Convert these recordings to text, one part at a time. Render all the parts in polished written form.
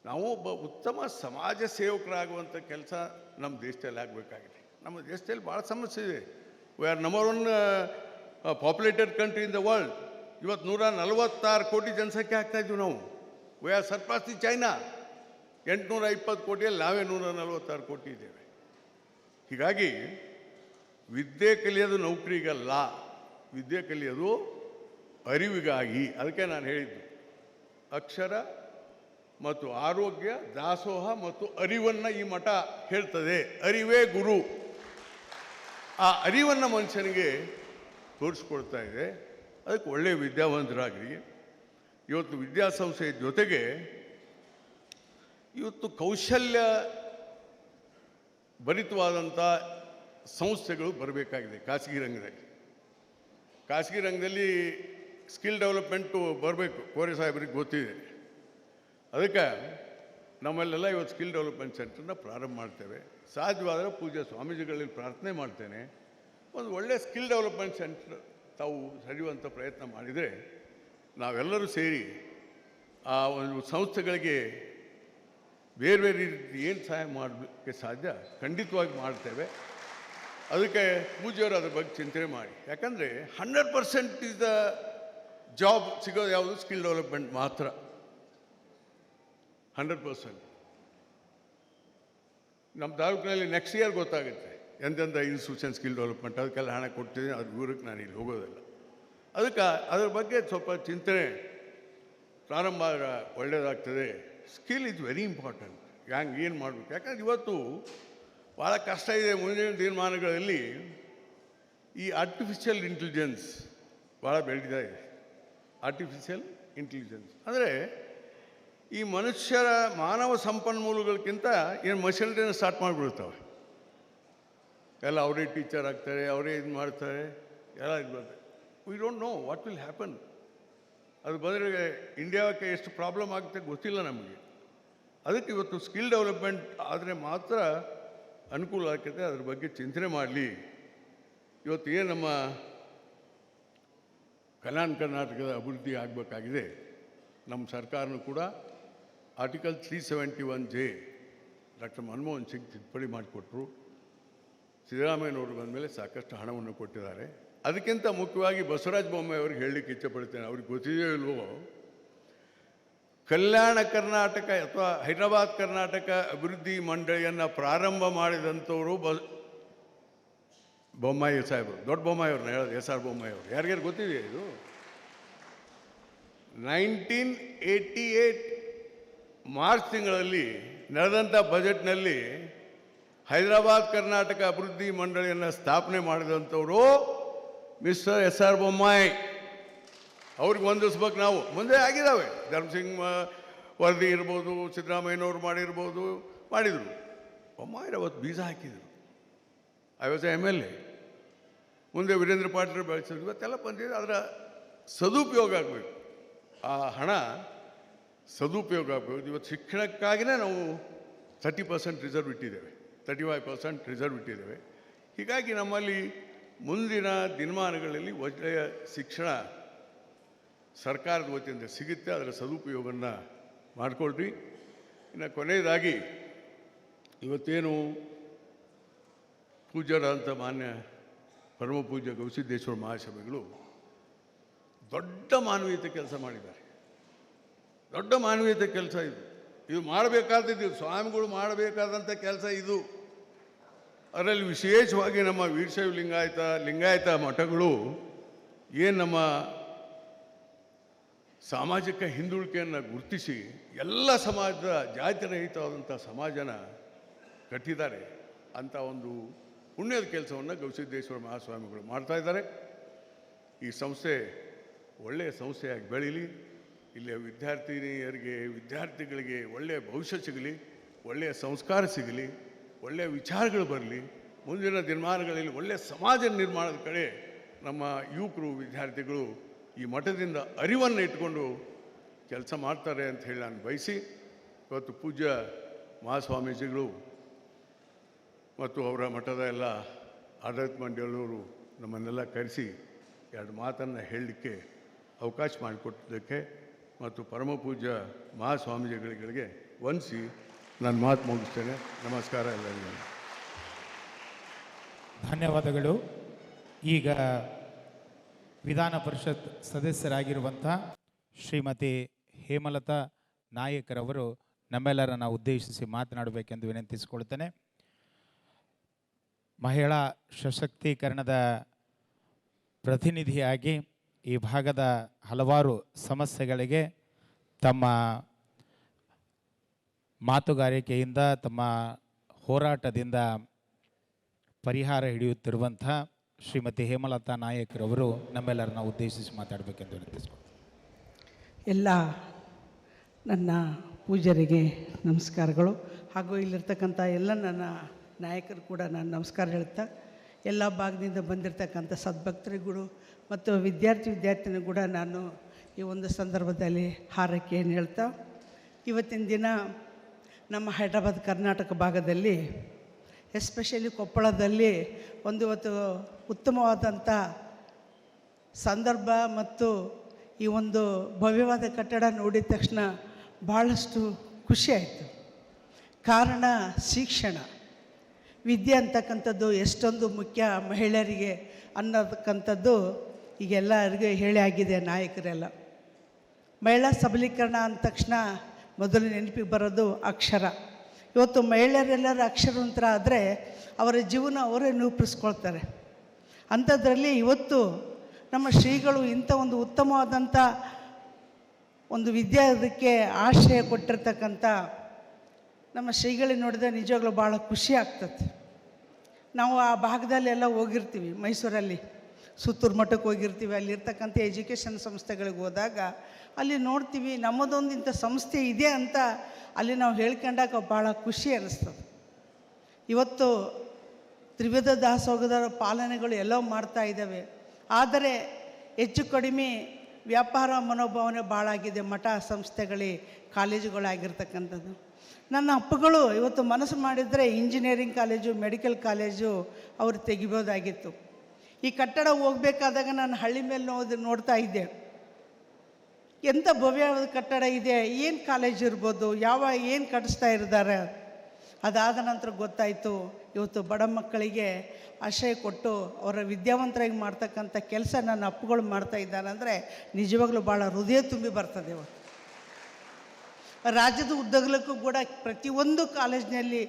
ನಾವು ಒಬ್ಬ ಉತ್ತಮ ಸಮಾಜ ಸೇವಕರಾಗುವಂಥ ಕೆಲಸ ನಮ್ಮ ದೇಶದಲ್ಲಿ ಆಗಬೇಕಾಗಿದೆ. ನಮ್ಮ ದೇಶದಲ್ಲಿ ಭಾಳ ಸಮಸ್ಯೆ ಇದೆ. We are number 1 populated country in the world. ಇವತ್ತು 146 ಕೋಟಿ ಜನಸಂಖ್ಯೆ ಆಗ್ತಾಯಿದ್ವಿ ನಾವು. We are surpass the China. 820 ಕೋಟಿಯಲ್ಲಿ ನಾವೇ 146 ಕೋಟಿ ಇದ್ದೇವೆ. ಹೀಗಾಗಿ ವಿದ್ಯೆ ಕಲಿಯೋದು ನೌಕರಿಗಲ್ಲ, ವಿದ್ಯೆ ಕಲಿಯೋದು ಅರಿವಿಗಾಗಿ. ಅದಕ್ಕೆ ನಾನು ಹೇಳಿದ್ದು ಅಕ್ಷರ ಮತ್ತು ಆರೋಗ್ಯ, ದಾಸೋಹ ಮತ್ತು ಅರಿವನ್ನು ಈ ಮಠ ಹೇಳ್ತದೆ. ಅರಿವೇ ಗುರು. ಆ ಅರಿವನ್ನು ಮನುಷ್ಯನಿಗೆ ತೋರಿಸ್ಕೊಡ್ತಾ ಇದೆ. ಅದಕ್ಕೆ ಒಳ್ಳೆಯ ವಿದ್ಯಾವಂತರಾಗ್ರಿ. ಇವತ್ತು ವಿದ್ಯಾಸಂಸ್ಥೆಯ ಜೊತೆಗೆ ಇವತ್ತು ಕೌಶಲ್ಯ ಭರಿತವಾದಂಥ ಸಂಸ್ಥೆಗಳು ಬರಬೇಕಾಗಿದೆ. ಖಾಸಗಿ ರಂಗದಲ್ಲಿ ಸ್ಕಿಲ್ ಡೆವಲಪ್ಮೆಂಟು ಬರಬೇಕು. ಕೋರೆ ಸಾಹೇಬ್ರಿಗೆ ಗೊತ್ತಿದೆ. ಅದಕ್ಕೆ ನಮ್ಮಲ್ಲೆಲ್ಲ ಇವತ್ತು ಸ್ಕಿಲ್ ಡೆವಲಪ್ಮೆಂಟ್ ಸೆಂಟರ್ನ ಪ್ರಾರಂಭ ಮಾಡ್ತೇವೆ. ಸಾಧ್ಯವಾದರೆ ಪೂಜ್ಯ ಸ್ವಾಮೀಜಿಗಳಲ್ಲಿ ಪ್ರಾರ್ಥನೆ ಮಾಡ್ತೇನೆ, ಒಂದು ಒಳ್ಳೆಯ ಸ್ಕಿಲ್ ಡೆವಲಪ್ಮೆಂಟ್ ಸೆಂಟರ್ ತಾವು ಸರಿಯುವಂಥ ಪ್ರಯತ್ನ ಮಾಡಿದರೆ ನಾವೆಲ್ಲರೂ ಸೇರಿ ಆ ಒಂದು ಸಂಸ್ಥೆಗಳಿಗೆ ಬೇರೆ ಬೇರೆ ರೀತಿ ಏನು ಸಹಾಯ ಮಾಡಲಿಕ್ಕೆ ಸಾಧ್ಯ ಖಂಡಿತವಾಗಿ ಮಾಡ್ತೇವೆ. ಅದಕ್ಕೆ ಪೂಜ್ಯವರು ಅದ್ರ ಬಗ್ಗೆ ಚಿಂತನೆ ಮಾಡಿ. ಯಾಕಂದರೆ 100% ಇಸ್ ದ ಜಾಬ್ ಸಿಗೋದು ಯಾವುದು? ಸ್ಕಿಲ್ ಡೆವಲಪ್ಮೆಂಟ್ ಮಾತ್ರ. 100%. ನಮ್ಮ ತಾಲೂಕಿನಲ್ಲಿ ನೆಕ್ಸ್ಟ್ ಇಯರ್ ಗೊತ್ತಾಗುತ್ತೆ ಎಂತೆಂಥ ಇನ್ಸ್ಟಿಟ್ಯೂಷನ್ ಸ್ಕಿಲ್ ಡೆವಲಪ್ಮೆಂಟ್. ಅದಕ್ಕೆಲ್ಲ ಹಣ ಕೊಡ್ತಿದ್ದೀನಿ. ಅದ್ರ ವಿವರಕ್ಕೆ ನಾನು ಇಲ್ಲಿ ಹೋಗೋದಿಲ್ಲ. ಅದಕ್ಕೆ ಅದ್ರ ಬಗ್ಗೆ ಸ್ವಲ್ಪ ಚಿಂತನೆ ಪ್ರಾರಂಭ ಒಳ್ಳೆಯದಾಗ್ತದೆ. Skill is very important. ಏನು ಮಾಡಬೇಕು? ಯಾಕಂದ್ರೆ ಇವತ್ತು ಭಾಳ ಕಷ್ಟ ಇದೆ. ಮುಂದಿನ ದಿನಮಾನಗಳಲ್ಲಿ ಈ ಆರ್ಟಿಫಿಷಿಯಲ್ ಇಂಟೆಲಿಜೆನ್ಸ್ ಭಾಳ ಬೆಳೆದಿದೆ. ಆರ್ಟಿಫಿಷಿಯಲ್ ಇಂಟೆಲಿಜೆನ್ಸ್ ಅಂದರೆ ಈ ಮನುಷ್ಯರ ಮಾನವ ಸಂಪನ್ಮೂಲಗಳಿಗಿಂತ ಏನು ಮಷಿನರಿನ ಸ್ಟಾರ್ಟ್ ಮಾಡಿಬಿಡ್ತಾವೆ. ಎಲ್ಲ ಅವರೇ ಟೀಚರ್ ಆಗ್ತಾರೆ, ಅವರೇ ಇದು ಮಾಡ್ತಾರೆ, ಎಲ್ಲ ಇದು ಬರ್ತದೆ. We don't know what will happen. ಅದು ಬಂದರೆ ಇಂಡಿಯಾಕ್ಕೆ ಎಷ್ಟು ಪ್ರಾಬ್ಲಮ್ ಆಗುತ್ತೆ ಗೊತ್ತಿಲ್ಲ ನಮಗೆ. ಅದಕ್ಕೆ ಇವತ್ತು ಸ್ಕಿಲ್ ಡೆವಲಪ್ಮೆಂಟ್ ಆದರೆ ಮಾತ್ರ ಅನುಕೂಲ ಆಗ್ತದೆ. ಅದ್ರ ಬಗ್ಗೆ ಚಿಂತನೆ ಮಾಡಲಿ. ಇವತ್ತು ಏನು ನಮ್ಮ ಕಲ್ಯಾಣ ಕರ್ನಾಟಕದ ಅಭಿವೃದ್ಧಿ ಆಗಬೇಕಾಗಿದೆ. ನಮ್ಮ ಸರ್ಕಾರನೂ ಕೂಡ article 371J doctor Manmohan Singh ತಿದ್ದುಪಡಿ ಮಾಡಿಕೊಟ್ರು. ಸಿದ್ದರಾಮಯ್ಯನವರು ಬಂದ ಮೇಲೆ ಸಾಕಷ್ಟು ಹಣವನ್ನು ಕೊಟ್ಟಿದ್ದಾರೆ. ಅದಕ್ಕಿಂತ ಮುಖ್ಯವಾಗಿ ಬಸವರಾಜ ಬೊಮ್ಮಾಯಿ ಅವ್ರಿಗೆ ಹೇಳಲಿಕ್ಕೆ ಇಚ್ಛೆಪಡ್ತೇನೆ. ಅವ್ರಿಗೆ ಗೊತ್ತಿದೆಯೋ ಇಲ್ವೋ, ಕಲ್ಯಾಣ ಕರ್ನಾಟಕ ಅಥವಾ ಹೈದರಾಬಾದ್ ಕರ್ನಾಟಕ ಅಭಿವೃದ್ಧಿ ಮಂಡಳಿಯನ್ನು ಪ್ರಾರಂಭ ಮಾಡಿದಂಥವರು ಬೊಮ್ಮಾಯಿ ಸಾಹೇಬರು. ದೊಡ್ಡ ಬೊಮ್ಮಾಯಿ ಅವ್ರನ್ನ ಹೇಳೋದು, SR ಬೊಮ್ಮಾಯಿ ಅವರು. ಯಾರಿಗಾರು ಗೊತ್ತಿದೆಯಾ ಇದು? 1988 ಮಾರ್ಚ್ ತಿಂಗಳಲ್ಲಿ ನಡೆದಂಥ ಬಜೆಟ್ನಲ್ಲಿ ಹೈದರಾಬಾದ್ ಕರ್ನಾಟಕ ಅಭಿವೃದ್ಧಿ ಮಂಡಳಿಯನ್ನು ಸ್ಥಾಪನೆ ಮಾಡಿದಂಥವರು ಮಿಸ್ಟರ್ SR ಬೊಮ್ಮಾಯಿ. ಅವ್ರಿಗೆ ವಂದಿಸ್ಬೇಕು ನಾವು. ಮುಂದೆ ಆಗಿದ್ದಾವೆ. ಧರ್ಮಸಿಂಗ್ ವರದಿ ಇರ್ಬೋದು, ಸಿದ್ದರಾಮಯ್ಯನವ್ರು ಮಾಡಿದರು. ಬೊಮ್ಮಾಯಿರು ಅವತ್ತು ಬೀಜ ಹಾಕಿದರು. I was MLA. ಮುಂದೆ ವೀರೇಂದ್ರ ಪಾಟೀಲ್ ಬೆಳೆಸಿದ್ರು. ಇವತ್ತೆಲ್ಲ ಬಂದಿದೆ. ಅದರ ಸದುಪಯೋಗ ಆಗಬೇಕು. ಆ ಹಣ ಸದುಪಯೋಗ ಆಗಬೇಕು. ಇವತ್ತು ಶಿಕ್ಷಣಕ್ಕಾಗಿಯೇ ನಾವು 30% ರಿಸರ್ವ್ ಇಟ್ಟಿದ್ದೇವೆ, 35% ರಿಸರ್ವ್ ಇಟ್ಟಿದ್ದೇವೆ. ಹೀಗಾಗಿ ನಮ್ಮಲ್ಲಿ ಮುಂದಿನ ದಿನಮಾನಗಳಲ್ಲಿ ಒಳ್ಳೆಯ ಶಿಕ್ಷಣ ಸರ್ಕಾರದ ವತಿಯಿಂದ ಸಿಗುತ್ತೆ. ಅದರ ಸದುಪಯೋಗವನ್ನು ಮಾಡಿಕೊಳ್ರಿ. ಇನ್ನು ಕೊನೆಯದಾಗಿ ಇವತ್ತೇನು ಪೂಜ್ಯರಾದಂಥ ಮಾನ್ಯ ಪರಮ ಪೂಜ್ಯ ಗವಿಸಿದ್ದೇಶ್ವರ ಮಹಾಸ್ವಾಮಿಗಳು ದೊಡ್ಡ ಮಾನವೀಯತೆ ಕೆಲಸ ಮಾಡಿದ್ದಾರೆ. ದೊಡ್ಡ ಮಾನವೀಯತೆ ಕೆಲಸ ಇದು ಮಾಡಬೇಕಾದದ್ದು. ಸ್ವಾಮಿಗಳು ಮಾಡಬೇಕಾದಂಥ ಕೆಲಸ ಇದು. ಅದರಲ್ಲಿ ವಿಶೇಷವಾಗಿ ನಮ್ಮ ವೀರಶೈವ ಲಿಂಗಾಯತ ಮಠಗಳು ಏನು ನಮ್ಮ ಸಾಮಾಜಿಕ ಹಿಂದುಳಿಕೆಯನ್ನು ಗುರುತಿಸಿ ಎಲ್ಲ ಸಮಾಜದ ಜಾತಿರಹಿತವಾದಂಥ ಸಮಾಜನ ಕಟ್ಟಿದ್ದಾರೆ. ಅಂಥ ಒಂದು ಪುಣ್ಯದ ಕೆಲಸವನ್ನು ಗವಿಸಿದ್ದೇಶ್ವರ ಮಹಾಸ್ವಾಮಿಗಳು ಮಾಡ್ತಾಯಿದ್ದಾರೆ. ಈ ಸಂಸ್ಥೆ ಒಳ್ಳೆಯ ಸಂಸ್ಥೆಯಾಗಿ ಬೆಳೀಲಿ. ಇಲ್ಲಿಯ ವಿದ್ಯಾರ್ಥಿಗಳಿಗೆ ಒಳ್ಳೆಯ ಭವಿಷ್ಯ ಸಿಗಲಿ, ಒಳ್ಳೆಯ ಸಂಸ್ಕಾರ ಸಿಗಲಿ, ಒಳ್ಳೆಯ ವಿಚಾರಗಳು ಬರಲಿ. ಮುಂದಿನ ದಿನಮಾನಗಳಲ್ಲಿ ಒಳ್ಳೆಯ ಸಮಾಜ ನಿರ್ಮಾಣದ ಕಡೆ ನಮ್ಮ ಯುವಕರು, ವಿದ್ಯಾರ್ಥಿಗಳು ಈ ಮಠದಿಂದ ಅರಿವನ್ನು ಇಟ್ಕೊಂಡು ಕೆಲಸ ಮಾಡ್ತಾರೆ ಅಂತ ಹೇಳಿ ನಾನು ಬಯಸಿ, ಇವತ್ತು ಪೂಜ್ಯ ಮಹಾಸ್ವಾಮೀಜಿಗಳು ಮತ್ತು ಅವರ ಮಠದ ಎಲ್ಲ ಆಡಳಿತ ಮಂಡಳಿಯವರು ನಮ್ಮನ್ನೆಲ್ಲ ಕರೆಸಿ 2 ಮಾತನ್ನು ಹೇಳಲಿಕ್ಕೆ ಅವಕಾಶ ಮಾಡಿಕೊಟ್ಟಿದ್ದಕ್ಕೆ ಮತ್ತು ಪರಮ ಪೂಜ್ಯ ಮಹಾಸ್ವಾಮೀಜಿಗಳಿಗೆ ವಂದಿಸಿ ನಾನು ಮಾತು ಮುಗಿಸ್ತೇನೆ. ನಮಸ್ಕಾರ ಎಲ್ಲರಿಗೂ. ಧನ್ಯವಾದಗಳು. ಈಗ ವಿಧಾನ ಪರಿಷತ್ ಸದಸ್ಯರಾಗಿರುವಂಥ ಶ್ರೀಮತಿ ಹೇಮಲತಾ ನಾಯಕರವರು ನಮ್ಮೆಲ್ಲರನ್ನು ಉದ್ದೇಶಿಸಿ ಮಾತನಾಡಬೇಕೆಂದು ವಿನಂತಿಸಿಕೊಳ್ತೇನೆ. ಮಹಿಳಾ ಸಶಕ್ತೀಕರಣದ ಪ್ರತಿನಿಧಿಯಾಗಿ ಈ ಭಾಗದ ಹಲವಾರು ಸಮಸ್ಯೆಗಳಿಗೆ ತಮ್ಮ ಮಾತುಗಾರಿಕೆಯಿಂದ, ತಮ್ಮ ಹೋರಾಟದಿಂದ ಪರಿಹಾರ ಹಿಡಿಯುತ್ತಿರುವಂಥ ಶ್ರೀಮತಿ ಹೇಮಲತಾ ನಾಯಕರವರು ನಮ್ಮೆಲ್ಲರನ್ನ ಉದ್ದೇಶಿಸಿ ಮಾತಾಡಬೇಕೆಂದು ವಿನಂತಿಸಿಕೊಳ್ತೀನಿ. ಎಲ್ಲ ನನ್ನ ಪೂಜಾರಿಗೆ ನಮಸ್ಕಾರಗಳು, ಹಾಗೂ ಇಲ್ಲಿರ್ತಕ್ಕಂಥ ಎಲ್ಲ ನನ್ನ ನಾಯಕರು ಕೂಡ ನಾನು ನಮಸ್ಕಾರ ಹೇಳ್ತಾ, ಎಲ್ಲ ಭಾಗದಿಂದ ಬಂದಿರತಕ್ಕಂಥ ಸದ್ಭಕ್ತರಿಗೂ ಮತ್ತು ವಿದ್ಯಾರ್ಥಿನಿಗೂ ಕೂಡ ನಾನು ಈ ಒಂದು ಸಂದರ್ಭದಲ್ಲಿ ಹಾರೈಕೆಯನ್ನು ಹೇಳ್ತಾ, ಇವತ್ತಿನ ದಿನ ನಮ್ಮ ಹೈದರಾಬಾದ್ ಕರ್ನಾಟಕ ಭಾಗದಲ್ಲಿ, ಎಸ್ಪೆಷಲಿ ಕೊಪ್ಪಳದಲ್ಲಿ ಇವತ್ತು ಉತ್ತಮವಾದಂಥ ಸಂದರ್ಭ ಮತ್ತು ಈ ಒಂದು ಭವ್ಯವಾದ ಕಟ್ಟಡ ನೋಡಿದ ತಕ್ಷಣ ಭಾಳಷ್ಟು ಖುಷಿಯಾಯಿತು. ಕಾರಣ ಶಿಕ್ಷಣ, ವಿದ್ಯೆ ಅಂತಕ್ಕಂಥದ್ದು ಎಷ್ಟೊಂದು ಮುಖ್ಯ ಮಹಿಳೆಯರಿಗೆ ಅನ್ನೋದಕ್ಕಂಥದ್ದು ಈಗೆಲ್ಲರಿಗೂ ಹೇಳಿ ಆಗಿದೆ ನಾಯಕರೆಲ್ಲ. ಮಹಿಳಾ ಸಬಲೀಕರಣ ಅಂದ ತಕ್ಷಣ ಮೊದಲು ನೆನಪಿಗೆ ಬರೋದು ಅಕ್ಷರ. ಇವತ್ತು ಮಹಿಳೆಯರೆಲ್ಲರೂ ಅಕ್ಷರವಂತರ ಆದರೆ ಅವರ ಜೀವನ ಅವರೇ ರೂಪಿಸ್ಕೊಳ್ತಾರೆ. ಅಂಥದ್ರಲ್ಲಿ ಇವತ್ತು ನಮ್ಮ ಶ್ರೀಗಳು ಇಂಥ ಒಂದು ಉತ್ತಮವಾದಂಥ ಒಂದು ವಿದ್ಯಾದಕ್ಕೆ ಆಶ್ರಯ ಕೊಟ್ಟಿರ್ತಕ್ಕಂಥ ನಮ್ಮ ಶ್ರೀಗಳಿಗೆ ನೋಡಿದ್ರೆ ನಿಜವಾಗ್ಲೂ ಭಾಳ ಖುಷಿ ಆಗ್ತದೆ. ನಾವು ಆ ಭಾಗದಲ್ಲೆಲ್ಲ ಹೋಗಿರ್ತೀವಿ, ಮೈಸೂರಲ್ಲಿ ಸುತ್ತೂರು ಮಠಕ್ಕೆ ಹೋಗಿರ್ತೀವಿ. ಅಲ್ಲಿರ್ತಕ್ಕಂಥ ಎಜುಕೇಷನ್ ಸಂಸ್ಥೆಗಳಿಗೆ ಹೋದಾಗ ಅಲ್ಲಿ ನೋಡ್ತೀವಿ, ನಮ್ಮದೊಂದು ಇಂಥ ಸಂಸ್ಥೆ ಇದೆ ಅಂತ ಅಲ್ಲಿ ನಾವು ಹೇಳ್ಕೊಂಡಾಗ ಭಾಳ ಖುಷಿ ಅನ್ನಿಸ್ತದೆ. ಇವತ್ತು ತ್ರಿವಿಧ ದಾಸೋಹದ ಪಾಲನೆಗಳು ಎಲ್ಲವೂ ಮಾಡ್ತಾ ಇದ್ದಾವೆ, ಆದರೆ ಹೆಚ್ಚು ಕಡಿಮೆ ವ್ಯಾಪಾರ ಮನೋಭಾವನೆ ಭಾಳ ಆಗಿದೆ ಮಠ ಸಂಸ್ಥೆಗಳಿ ಕಾಲೇಜುಗಳಾಗಿರ್ತಕ್ಕಂಥದ್ದು. ನನ್ನ ಅಪ್ಪಗಳು ಇವತ್ತು ಮನಸ್ಸು ಮಾಡಿದರೆ ಇಂಜಿನಿಯರಿಂಗ್ ಕಾಲೇಜು, ಮೆಡಿಕಲ್ ಕಾಲೇಜು ಅವರು ತೆಗಿಬೋದಾಗಿತ್ತು. ಈ ಕಟ್ಟಡ ಹೋಗಬೇಕಾದಾಗ ನಾನು ಹಳ್ಳಿ ಮೇಲೆ ನೋಡ್ತಾ ಇದ್ದೆ, ಎಂಥ ಭವ್ಯವಾದ ಕಟ್ಟಡ ಇದೆ, ಏನು ಕಾಲೇಜ್ ಇರ್ಬೋದು, ಏನು ಕಟ್ಟಿಸ್ತಾ ಇದ್ದಾರೆ. ಅದಾದ ನಂತರ ಗೊತ್ತಾಯಿತು, ಇವತ್ತು ಬಡ ಮಕ್ಕಳಿಗೆ ಆಶ್ರಯ ಕೊಟ್ಟು ಅವರ ವಿದ್ಯಾವಂತರಾಗಿ ಮಾಡ್ತಕ್ಕಂಥ ಕೆಲಸ ನನ್ನ ಅಪ್ಪುಗಳು ಮಾಡ್ತಾ ಇದ್ದಾನೆ ಅಂದರೆ ನಿಜವಾಗ್ಲೂ ಭಾಳ ಹೃದಯ ತುಂಬಿ ಬರ್ತದೆ. ಇವತ್ತು ರಾಜ್ಯದ ಉದ್ದಗಲಕ್ಕೂ ಕೂಡ ಪ್ರತಿಯೊಂದು ಕಾಲೇಜಿನಲ್ಲಿ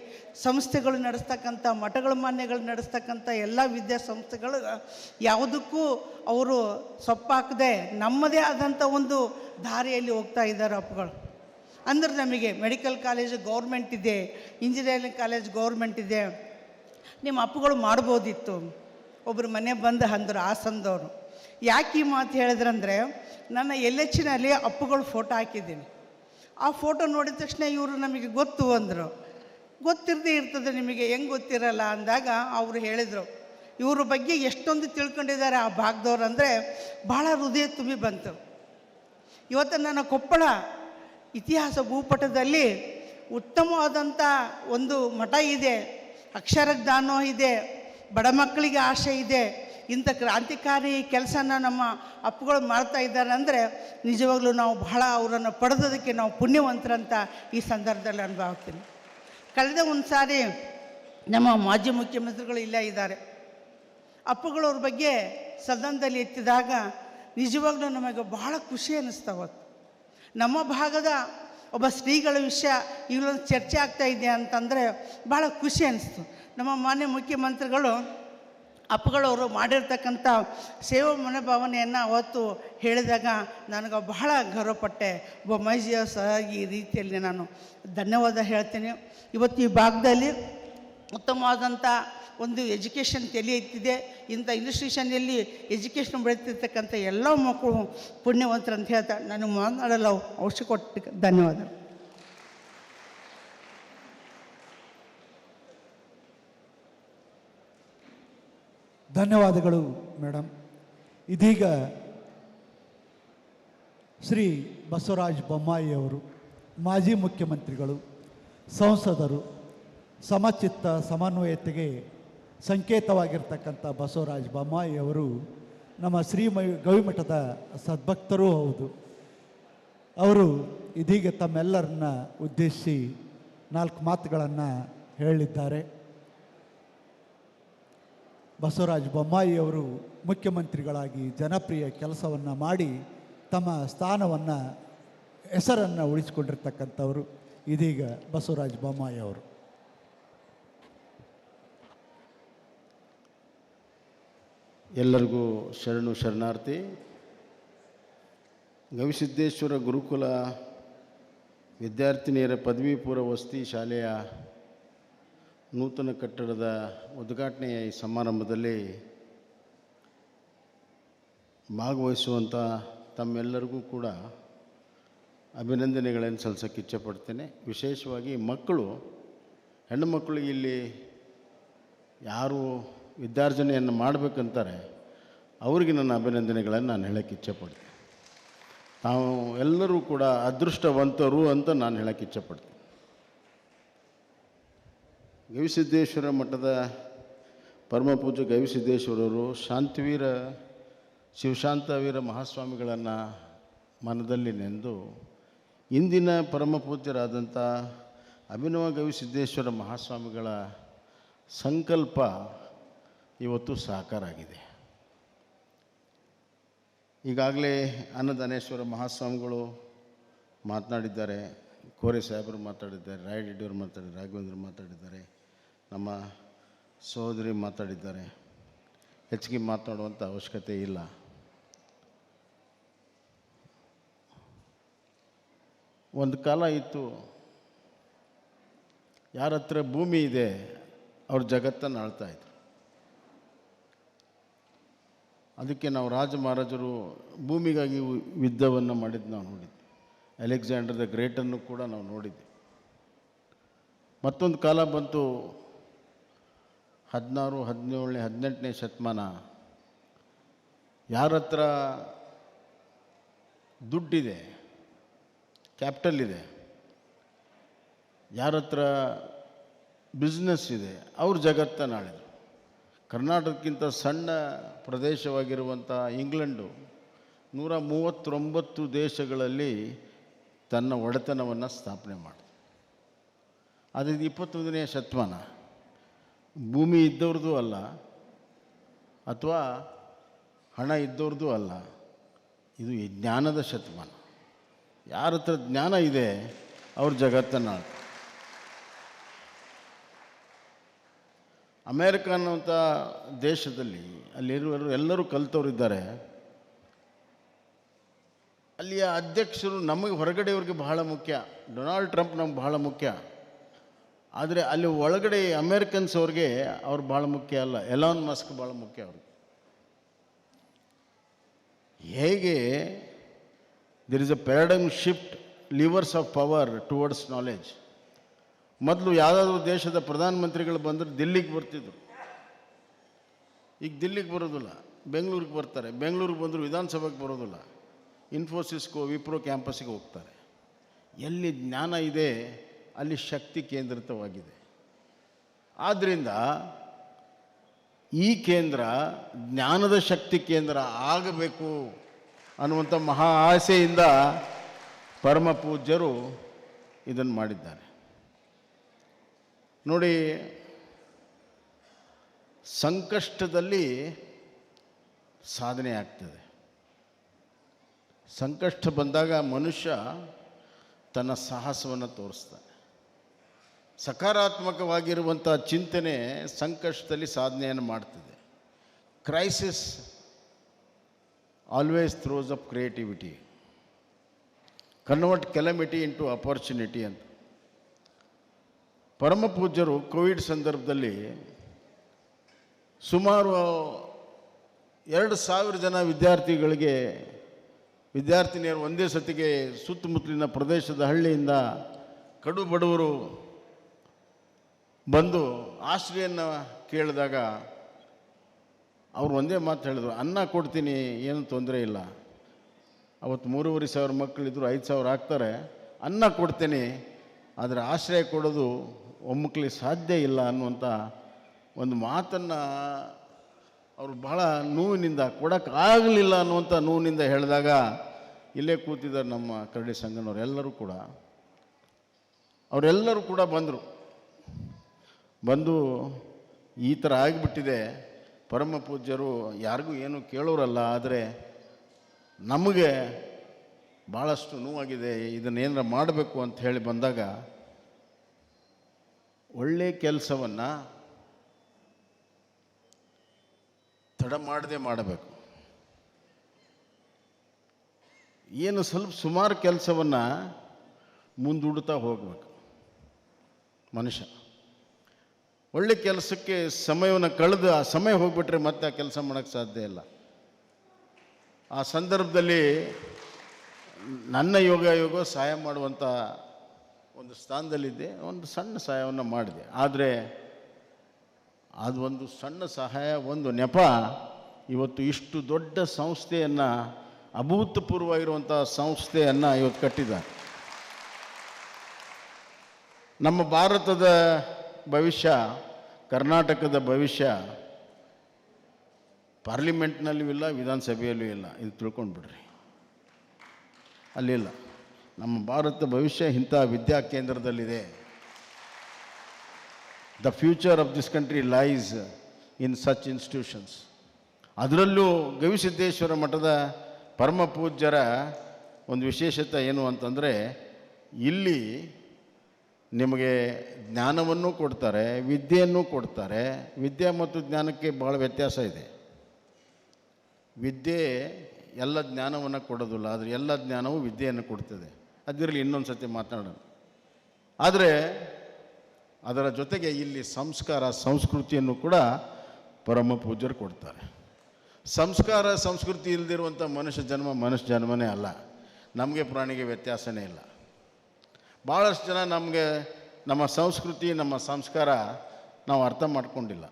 ಸಂಸ್ಥೆಗಳು ನಡೆಸ್ತಕ್ಕಂಥ, ಮಠಗಳ ಮಾನ್ಯಗಳು ನಡೆಸ್ತಕ್ಕಂಥ ಎಲ್ಲ ವಿದ್ಯಾಸಂಸ್ಥೆಗಳು ಯಾವುದಕ್ಕೂ ಅವರು ಸೊಪ್ಪಾಕದೆ ನಮ್ಮದೇ ಆದಂಥ ಒಂದು ದಾರಿಯಲ್ಲಿ ಹೋಗ್ತಾ ಇದ್ದಾರೆ ಅಪ್ಪುಗಳು. ಅಂದ್ರೆ ನಮಗೆ ಮೆಡಿಕಲ್ ಕಾಲೇಜು ಗೌರ್ಮೆಂಟ್ ಇದೆ, ಇಂಜಿನಿಯರಿಂಗ್ ಕಾಲೇಜ್ ಗೌರ್ಮೆಂಟ್ ಇದೆ, ನಿಮ್ಮ ಅಪ್ಪುಗಳು ಮಾಡ್ಬೋದಿತ್ತು. ಒಬ್ಬರು ಮನೆ ಬಂದು ಅಂದರು ಹಾಸನದವರು. ಯಾಕೆ ಈ ಮಾತು ಹೇಳಿದ್ರಂದರೆ, ನನ್ನ LHನಲ್ಲಿ ಅಪ್ಪುಗಳು ಫೋಟೋ ಹಾಕಿದ್ದೀನಿ. ಆ ಫೋಟೋ ನೋಡಿದ ತಕ್ಷಣ ಇವರು ನಮಗೆ ಗೊತ್ತು ಅಂದರು. ಗೊತ್ತಿರದೇ ಇರ್ತದೆ ನಿಮಗೆ, ಹೆಂಗೆ ಗೊತ್ತಿರಲ್ಲ ಅಂದಾಗ ಅವರು ಹೇಳಿದರು, ಇವ್ರ ಬಗ್ಗೆ ಎಷ್ಟೊಂದು ತಿಳ್ಕೊಂಡಿದ್ದಾರೆ ಆ ಭಾಗದವ್ರು ಅಂದರೆ ಭಾಳ ಹೃದಯ ತುಂಬಿ ಬಂತು. ಇವತ್ತು ನನ್ನ ಕೊಪ್ಪಳ ಇತಿಹಾಸ ಭೂಪಟದಲ್ಲಿ ಉತ್ತಮವಾದಂಥ ಒಂದು ಮಠ ಇದೆ, ಅಕ್ಷರಜ್ಞಾನ ಇದೆ, ಬಡ ಮಕ್ಕಳಿಗೆ ಆಶೆ ಇದೆ. ಇಂಥ ಕ್ರಾಂತಿಕಾರಿ ಕೆಲಸನ ನಮ್ಮ ಅಪ್ಪುಗಳು ಮಾಡ್ತಾ ಇದ್ದಾರೆ ಅಂದರೆ ನಿಜವಾಗ್ಲೂ ನಾವು ಬಹಳ ಅವರನ್ನು ಪಡೆದೋದಕ್ಕೆ ನಾವು ಪುಣ್ಯವಂತರಂತ ಈ ಸಂದರ್ಭದಲ್ಲಿ ಅನುಭವಿಸ್ತೀನಿ. ಕಳೆದ ಒಂದು ಸಾರಿ ನಮ್ಮ ಮಾಜಿ ಮುಖ್ಯಮಂತ್ರಿಗಳು ಇಲ್ಲೇ ಇದ್ದಾರೆ. ಅಪ್ಪುಗಳವ್ರ ಬಗ್ಗೆ ಸದನದಲ್ಲಿ ಎತ್ತಿದಾಗ ನಿಜವಾಗ್ಲೂ ನಮಗೆ ಬಹಳ ಖುಷಿ ಅನ್ನಿಸ್ತಾವ. ನಮ್ಮ ಭಾಗದ ಒಬ್ಬ ಶ್ರೀಗಳ ವಿಷಯ ಇಲ್ಲೊಂದು ಚರ್ಚೆ ಆಗ್ತಾ ಇದೆ ಅಂತಂದರೆ ಭಾಳ ಖುಷಿ ಅನ್ನಿಸ್ತು. ನಮ್ಮ ಮಾನ್ಯ ಮುಖ್ಯಮಂತ್ರಿಗಳು ಅಪ್ಪಗಳವರು ಮಾಡಿರ್ತಕ್ಕಂಥ ಸೇವಾ ಮನೋಭಾವನೆಯನ್ನು ಅವತ್ತು ಹೇಳಿದಾಗ ನನಗೆ ಬಹಳ ಗೌರವಪಟ್ಟೆ. ಬೊಮ್ಮಾಯಿಜಿಯ ಸಹ ಈ ರೀತಿಯಲ್ಲಿ ನಾನು ಧನ್ಯವಾದ ಹೇಳ್ತೀನಿ. ಇವತ್ತು ಈ ಭಾಗದಲ್ಲಿ ಉತ್ತಮವಾದಂಥ ಒಂದು ಎಜುಕೇಷನ್ ತಲೆ ಎತ್ತಿದೆ. ಇಂಥ ಇನ್ಸ್ಟಿಟ್ಯೂಷನ್ನಲ್ಲಿ ಎಜುಕೇಷನ್ ಬೆಳೀತಿರ್ತಕ್ಕಂಥ ಎಲ್ಲ ಮಕ್ಕಳು ಪುಣ್ಯವಂತರು ಅಂತ ಹೇಳ್ತಾ ನನಗೆ ಮಾತನಾಡಲು ಅವಶ್ಯ ಕೊಟ್ಟು ಧನ್ಯವಾದ. ಧನ್ಯವಾದಗಳು ಮೇಡಮ್. ಇದೀಗ ಶ್ರೀ ಬಸವರಾಜ ಬೊಮ್ಮಾಯಿಯವರು, ಮಾಜಿ ಮುಖ್ಯಮಂತ್ರಿಗಳು, ಸಂಸದರು, ಸಮಚಿತ್ತ ಸಮನ್ವಯತೆಗೆ ಸಂಕೇತವಾಗಿರ್ತಕ್ಕಂಥ ಬಸವರಾಜ ಬೊಮ್ಮಾಯಿಯವರು ನಮ್ಮ ಗವಿಮಠದ ಸದ್ಭಕ್ತರೂ ಹೌದು. ಅವರು ಇದೀಗ ತಮ್ಮೆಲ್ಲರನ್ನ ಉದ್ದೇಶಿಸಿ 4 ಮಾತುಗಳನ್ನು ಹೇಳಿದ್ದಾರೆ. ಬಸವರಾಜ ಬೊಮ್ಮಾಯಿಯವರು ಮುಖ್ಯಮಂತ್ರಿಗಳಾಗಿ ಜನಪ್ರಿಯ ಕೆಲಸವನ್ನು ಮಾಡಿ ತಮ್ಮ ಸ್ಥಾನವನ್ನು ಹೆಸರನ್ನು ಉಳಿಸಿಕೊಂಡಿರ್ತಕ್ಕಂಥವರು ಇದೀಗ ಬಸವರಾಜ ಬೊಮ್ಮಾಯಿ ಅವರು. ಎಲ್ಲರಿಗೂ ಶರಣು ಶರಣಾರ್ಥಿ. ಗವಿಸಿದ್ದೇಶ್ವರ ಗುರುಕುಲ ವಿದ್ಯಾರ್ಥಿನಿಯರ ಪದವಿ ಪೂರ್ವ ವಸತಿ ಶಾಲೆಯ ನೂತನ ಕಟ್ಟಡದ ಉದ್ಘಾಟನೆಯ ಈ ಸಮಾರಂಭದಲ್ಲಿ ಭಾಗವಹಿಸುವಂಥ ತಮ್ಮೆಲ್ಲರಿಗೂ ಕೂಡ ಅಭಿನಂದನೆಗಳನ್ನು ಸಲ್ಲಿಸೋಕ್ಕೆ ಇಚ್ಛೆಪಡ್ತೇನೆ. ವಿಶೇಷವಾಗಿ ಮಕ್ಕಳು, ಹೆಣ್ಣು ಮಕ್ಕಳಿಗೆ ಇಲ್ಲಿ ಯಾರು ವಿದ್ಯಾರ್ಜನೆಯನ್ನು ಮಾಡಬೇಕಂತಾರೆ ಅವರಿಗೆ ನನ್ನ ಅಭಿನಂದನೆಗಳನ್ನು ನಾನು ಹೇಳೋಕ್ಕೆ ಇಚ್ಛೆಪಡ್ತೀನಿ. ತಾವು ಎಲ್ಲರೂ ಕೂಡ ಅದೃಷ್ಟವಂತರು ಅಂತ ನಾನು ಹೇಳೋಕ್ಕೆ ಇಚ್ಛೆಪಡ್ತೀನಿ. ಗವಿಸಿದ್ದೇಶ್ವರ ಮಠದ ಪರಮಪೂಜ್ಯ ಗವಿಸಿದ್ದೇಶ್ವರರು ಶಾಂತಿವೀರ ಶಿವಶಾಂತವೀರ ಮಹಾಸ್ವಾಮಿಗಳನ್ನು ಮನದಲ್ಲಿ ನೆಂದು ಇಂದಿನ ಪರಮಪೂಜ್ಯರಾದಂಥ ಅಭಿನವ ಗವಿಸಿದ್ದೇಶ್ವರ ಮಹಾಸ್ವಾಮಿಗಳ ಸಂಕಲ್ಪ ಇವತ್ತು ಸಾಕಾರ ಆಗಿದೆ. ಈಗಾಗಲೇ ಅನ್ನದಾನೇಶ್ವರ ಮಹಾಸ್ವಾಮಿಗಳು ಮಾತನಾಡಿದ್ದಾರೆ, ಕೋರೆ ಸಾಹೇಬರು ಮಾತಾಡಿದ್ದಾರೆ, ರಾಯರೆಡ್ಡಿಯವರು ಮಾತಾಡಿದ್ದಾರೆ, ರಾಘವೇಂದ್ರ ಮಾತಾಡಿದ್ದಾರೆ, ನಮ್ಮ ಸಹೋದರಿ ಮಾತಾಡಿದ್ದಾರೆ. ಹೆಚ್ಚಿಗೆ ಮಾತನಾಡುವಂಥ ಅವಶ್ಯಕತೆ ಇಲ್ಲ. ಒಂದು ಕಾಲ ಇತ್ತು, ಯಾರ ಹತ್ರ ಭೂಮಿ ಇದೆ ಅವ್ರ ಜಗತ್ತನ್ನು ಆಳ್ತಾಯಿದ್ರು. ಅದಕ್ಕೆ ನಾವು ರಾಜ ಮಹಾರಾಜರು ಭೂಮಿಗಾಗಿ ಯುದ್ಧವನ್ನು ಮಾಡಿದ್ದು ನಾವು ನೋಡಿದ್ವಿ. ಅಲೆಕ್ಸಾಂಡರ್ ದ ಗ್ರೇಟನ್ನು ಕೂಡ ನಾವು ನೋಡಿದ್ವಿ. ಮತ್ತೊಂದು ಕಾಲ ಬಂತು, 16, 17, 18ನೇ ಶತಮಾನ. ಯಾರ ಹತ್ರ ದುಡ್ಡಿದೆ, ಕ್ಯಾಪಿಟಲ್ ಇದೆ, ಯಾರ ಹತ್ರ ಬಿಸ್ನೆಸ್ ಇದೆ, ಅವ್ರ ಜಗತ್ತನ್ನು ಆಳಿದ್ರು. ಕರ್ನಾಟಕಕ್ಕಿಂತ ಸಣ್ಣ ಪ್ರದೇಶವಾಗಿರುವಂಥ ಇಂಗ್ಲೆಂಡು 139 ದೇಶಗಳಲ್ಲಿ ತನ್ನ ಒಡೆತನವನ್ನು ಸ್ಥಾಪನೆ ಮಾಡಿತು. ಅದು 21ನೇ ಶತಮಾನ. ಭೂಮಿ ಇದ್ದವ್ರದ್ದು ಅಲ್ಲ, ಅಥವಾ ಹಣ ಇದ್ದವ್ರದ್ದು ಅಲ್ಲ, ಇದು ಜ್ಞಾನದ ಶತಮಾನ. ಯಾರ ಹತ್ರ ಜ್ಞಾನ ಇದೆ ಅವ್ರ ಜಗತ್ತನ್ನು ಆಳ್ತಾರೆ. ಅಮೇರಿಕ ಅನ್ನುವಂಥ ದೇಶದಲ್ಲಿ ಅಲ್ಲಿರುವವರು ಎಲ್ಲರೂ ಕಲಿತವರಿದ್ದಾರೆ. ಅಲ್ಲಿಯ ಅಧ್ಯಕ್ಷರು ನಮಗೆ ಹೊರಗಡೆಯವ್ರಿಗೆ ಬಹಳ ಮುಖ್ಯ. ಡೊನಾಲ್ಡ್ ಟ್ರಂಪ್ ನಮ್ಗೆ ಬಹಳ ಮುಖ್ಯ. ಆದರೆ ಅಲ್ಲಿ ಒಳಗಡೆ ಅಮೇರಿಕನ್ಸ್ ಅವ್ರಿಗೆ ಅವ್ರು ಭಾಳ ಮುಖ್ಯ ಅಲ್ಲ. ಎಲಾನ್ ಮಸ್ಕ್ ಭಾಳ ಮುಖ್ಯ ಅವ್ರಿಗೆ. ಹೇಗೆ there is a paradigm shift, levers of power towards knowledge. ಮೊದಲು ಯಾವುದಾದ್ರೂ ದೇಶದ ಪ್ರಧಾನಮಂತ್ರಿಗಳು ಬಂದರೆ ದಿಲ್ಲಿಗೆ ಬರ್ತಿದ್ರು. ಈಗ ದಿಲ್ಲಿಗೆ ಬರೋದಿಲ್ಲ, ಬೆಂಗಳೂರಿಗೆ ಬರ್ತಾರೆ. ಬೆಂಗಳೂರಿಗೆ ಬಂದರೂ ವಿಧಾನಸಭೆಗೆ ಬರೋದಿಲ್ಲ, ಇನ್ಫೋಸಿಸ್ಗೋ ವಿಪ್ರೋ ಕ್ಯಾಂಪಸ್ಸಿಗೆ ಹೋಗ್ತಾರೆ. ಎಲ್ಲಿ ಜ್ಞಾನ ಇದೆ ಅಲ್ಲಿ ಶಕ್ತಿ ಕೇಂದ್ರಿತವಾಗಿದೆ. ಆದ್ದರಿಂದ ಈ ಕೇಂದ್ರ ಜ್ಞಾನದ ಶಕ್ತಿ ಕೇಂದ್ರ ಆಗಬೇಕು ಅನ್ನುವಂಥ ಮಹಾ ಆಸೆಯಿಂದ ಪರಮ ಪೂಜ್ಯರು ಇದನ್ನು ಮಾಡಿದ್ದಾರೆ. ನೋಡಿ, ಸಂಕಷ್ಟದಲ್ಲಿ ಸಾಧನೆ ಆಗ್ತದೆ. ಸಂಕಷ್ಟ ಬಂದಾಗ ಮನುಷ್ಯ ತನ್ನ ಸಾಹಸವನ್ನು ತೋರಿಸ್ತಾನೆ. ಸಕಾರಾತ್ಮಕವಾಗಿರುವಂಥ ಚಿಂತನೆ ಸಂಕಷ್ಟದಲ್ಲಿ ಸಾಧನೆಯನ್ನು ಮಾಡ್ತದೆ. Crisis always throws up creativity, convert calamity into opportunity ಅಂತ. ಪರಮ ಪೂಜ್ಯರು ಕೋವಿಡ್ ಸಂದರ್ಭದಲ್ಲಿ ಸುಮಾರು 2,000 ಜನ ವಿದ್ಯಾರ್ಥಿನಿಯರು ಒಂದೇ ಸತಿಗೆ ಸುತ್ತಮುತ್ತಲಿನ ಪ್ರದೇಶದ ಹಳ್ಳಿಯಿಂದ ಕಡು ಬಡವರು ಬಂದು ಆಶ್ರಯನ್ನು ಕೇಳಿದಾಗ ಅವರು ಒಂದೇ ಮಾತು ಹೇಳಿದ್ರು, ಅನ್ನ ಕೊಡ್ತೀನಿ, ಏನು ತೊಂದರೆ ಇಲ್ಲ. ಅವತ್ತು 3,500 ಮಕ್ಕಳಿದ್ರು, 5,000 ಆಗ್ತಾರೆ. ಅನ್ನ ಕೊಡ್ತೀನಿ, ಆದರೆ ಆಶ್ರಯ ಕೊಡೋದು ಒಮ್ಮಕ್ಕಳಿಗೆ ಸಾಧ್ಯ ಇಲ್ಲ ಅನ್ನುವಂಥ ಒಂದು ಮಾತನ್ನು ಅವರು ಬಹಳ ನೋವಿನಿಂದ, ಕೊಡೋಕ್ಕಾಗಲಿಲ್ಲ ಅನ್ನುವಂಥ ನೋವಿನಿಂದ ಹೇಳಿದಾಗ ಇಲ್ಲೇ ಕೂತಿದ್ದಾರೆ ನಮ್ಮ ಕರಡಿ ಸಂಘನವ್ರು ಅವರೆಲ್ಲರೂ ಕೂಡ ಬಂದು ಈ ಥರ ಆಗಿಬಿಟ್ಟಿದೆ, ಪರಮ ಪೂಜ್ಯರು ಯಾರಿಗೂ ಏನು ಕೇಳೋರಲ್ಲ, ಆದರೆ ನಮಗೆ ಭಾಳಷ್ಟು ನೋವಾಗಿದೆ, ಇದನ್ನೇನಾರ ಮಾಡಬೇಕು ಅಂತ ಹೇಳಿ ಬಂದಾಗ ಒಳ್ಳೆಯ ಕೆಲಸವನ್ನು ತಡ ಮಾಡದೆ ಮಾಡಬೇಕು. ಏನು ಸುಮಾರು ಕೆಲಸವನ್ನು ಮುಂದೂಡ್ತಾ ಹೋಗಬೇಕು. ಮನುಷ್ಯ ಒಳ್ಳೆ ಕೆಲಸಕ್ಕೆ ಸಮಯವನ್ನು ಕಳೆದು ಆ ಸಮಯ ಹೋಗ್ಬಿಟ್ರೆ ಮತ್ತೆ ಆ ಕೆಲಸ ಮಾಡೋಕ್ಕೆ ಸಾಧ್ಯ ಇಲ್ಲ. ಆ ಸಂದರ್ಭದಲ್ಲಿ ನನ್ನ ಯೋಗ ಸಹಾಯ ಮಾಡುವಂಥ ಒಂದು ಸ್ಥಾನದಲ್ಲಿದ್ದೆ, ಒಂದು ಸಣ್ಣ ಸಹಾಯವನ್ನು ಮಾಡಿದೆ. ಆದರೆ ಅದು ಒಂದು ಸಣ್ಣ ಸಹಾಯ, ಒಂದು ನೆಪ ಇವತ್ತು ಇಷ್ಟು ದೊಡ್ಡ ಸಂಸ್ಥೆಯನ್ನು, ಅಭೂತಪೂರ್ವವಾಗಿರುವಂಥ ಸಂಸ್ಥೆಯನ್ನು ಇವತ್ತು ಕಟ್ಟಿದ್ದಾರೆ. ನಮ್ಮ ಭಾರತದ ಭವಿಷ್ಯ, ಕರ್ನಾಟಕದ ಭವಿಷ್ಯ ಪಾರ್ಲಿಮೆಂಟ್ನಲ್ಲೂ ಇಲ್ಲ, ವಿಧಾನಸಭೆಯಲ್ಲೂ ಇಲ್ಲ. ಇದು ತಿಳ್ಕೊಂಡ್ಬಿಡ್ರಿ, ಅಲ್ಲಿಲ್ಲ. ನಮ್ಮ ಭಾರತ ಭವಿಷ್ಯ ಇಂಥ ವಿದ್ಯಾ ಕೇಂದ್ರದಲ್ಲಿದೆ. The future of this country lies in such institutions. ಅದರಲ್ಲೂ ಗವಿಸಿದ್ದೇಶ್ವರ ಮಠದ ಪರಮ ಪೂಜ್ಯರ ಒಂದು ವಿಶೇಷತೆ ಏನು ಅಂತಂದರೆ, ಇಲ್ಲಿ ನಿಮಗೆ ಜ್ಞಾನವನ್ನು ಕೊಡ್ತಾರೆ, ವಿದ್ಯೆಯನ್ನು ಕೊಡ್ತಾರೆ. ವಿದ್ಯೆ ಮತ್ತು ಜ್ಞಾನಕ್ಕೆ ಭಾಳ ವ್ಯತ್ಯಾಸ ಇದೆ. ವಿದ್ಯೆ ಎಲ್ಲ ಜ್ಞಾನವನ್ನು ಕೊಡೋದಿಲ್ಲ, ಆದರೆ ಎಲ್ಲ ಜ್ಞಾನವೂ ವಿದ್ಯೆಯನ್ನು ಕೊಡ್ತದೆ. ಅದಿರಲಿ, ಇನ್ನೊಂದು ಸತಿ ಮಾತನಾಡೋಣ. ಆದರೆ ಅದರ ಜೊತೆಗೆ ಇಲ್ಲಿ ಸಂಸ್ಕಾರ, ಸಂಸ್ಕೃತಿಯನ್ನು ಕೂಡ ಪರಮ ಪೂಜ್ಯರು ಕೊಡ್ತಾರೆ. ಸಂಸ್ಕಾರ, ಸಂಸ್ಕೃತಿ ಇಲ್ಲದಿರುವಂಥ ಮನುಷ್ಯ ಜನ್ಮನೇ ಅಲ್ಲ. ನಮಗೆ ಪ್ರಾಣಿಗೆ ವ್ಯತ್ಯಾಸನೇ ಇಲ್ಲ. ಭಾಳಷ್ಟು ಜನ ನಮ್ಮ ಸಂಸ್ಕೃತಿ, ನಮ್ಮ ಸಂಸ್ಕಾರ ನಾವು ಅರ್ಥ ಮಾಡ್ಕೊಂಡಿಲ್ಲ.